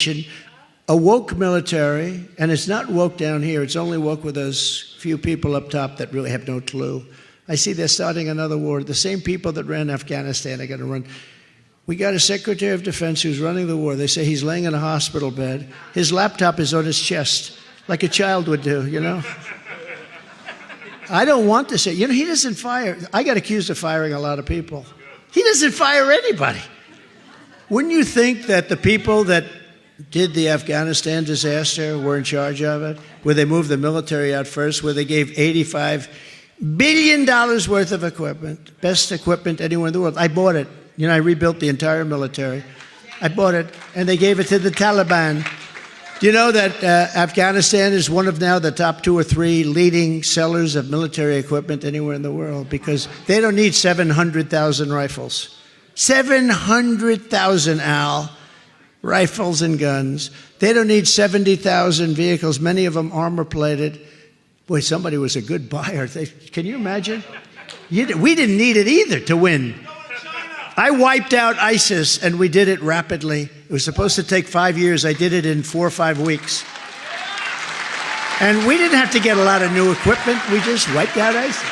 nation, a woke military, and it's not woke down here, it's only woke with those few people up top that really have no clue. I see they're starting another war. The same people that ran Afghanistan are going to run. We got a Secretary of Defense who's running the war. They say he's laying in a hospital bed. His laptop is on his chest, like a child would do, you know? I don't want to say, you know, he doesn't fire. I got accused of firing a lot of people. He doesn't fire anybody. Wouldn't you think that the people that did the Afghanistan disaster were in charge of it, where they moved the military out first, where they gave $85 billion worth of equipment, best equipment anywhere in the world? I bought it. You know, I rebuilt the entire military. I bought it, and they gave it to the Taliban. Do you know that Afghanistan is one of now the top 2 or 3 leading sellers of military equipment anywhere in the world, because they don't need 700,000 rifles. 700,000, Al, rifles and guns. They don't need 70,000 vehicles, many of them armor-plated. Boy, somebody was a good buyer. Can you imagine? We didn't need it either to win. I wiped out ISIS, and we did it rapidly. It was supposed to take 5 years. I did it in 4 or 5 weeks. And we didn't have to get a lot of new equipment. We just wiped out ISIS.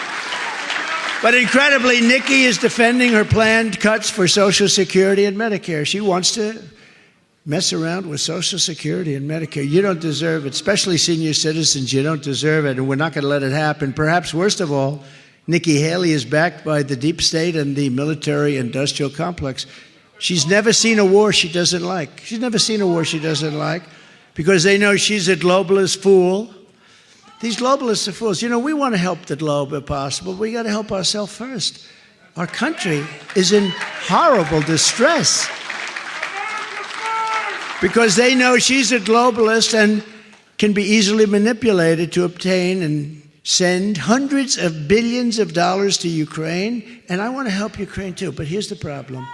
But incredibly, Nikki is defending her planned cuts for Social Security and Medicare. She wants to mess around with Social Security and Medicare. You don't deserve it, especially senior citizens. You don't deserve it, and we're not going to let it happen. Perhaps worst of all, Nikki Haley is backed by the deep state and the military-industrial complex. She's never seen a war she doesn't like. She's never seen a war she doesn't like, because they know she's a globalist fool. These globalists are fools. You know, we want to help the globe if possible. We got to help ourselves first. Our country is in horrible distress because they know she's a globalist and can be easily manipulated to obtain and send hundreds of billions of dollars to Ukraine. And I want to help Ukraine too, but here's the problem.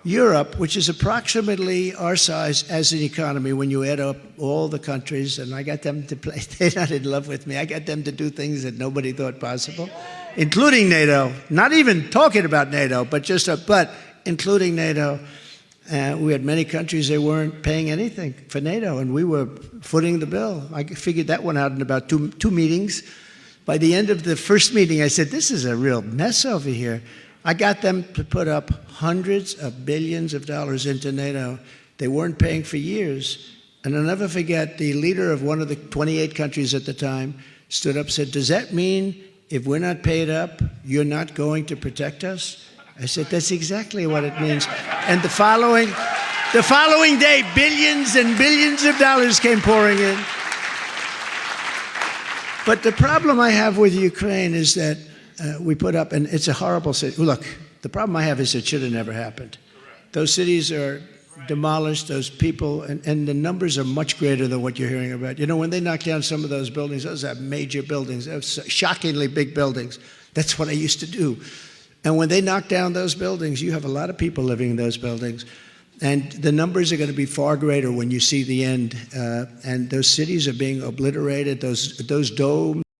Europe, which is approximately our size as an economy when you add up all the countries, and I got them to play, they're not in love with me, I got them to do things that nobody thought possible, including NATO, not even talking about NATO, but including NATO. We had many countries, they weren't paying anything for NATO, and we were footing the bill. I figured that one out in about two meetings. By the end of the first meeting, I said, this is a real mess over here. I got them to put up hundreds of billions of dollars into NATO. They weren't paying for years. And I'll never forget, the leader of one of the 28 countries at the time stood up and said, does that mean if we're not paid up, you're not going to protect us? I said, that's exactly what it means. And the following day, billions and billions of dollars came pouring in. But the problem I have with Ukraine is that we put up, and it's a horrible city. Look, the problem I have is it should have never happened. Those cities are demolished, those people, and the numbers are much greater than what you're hearing about. You know, when they knocked down some of those buildings, those are major buildings, those shockingly big buildings. That's what I used to do. And when they knock down those buildings, you have a lot of people living in those buildings. And the numbers are going to be far greater when you see the end. And those cities are being obliterated, those domes.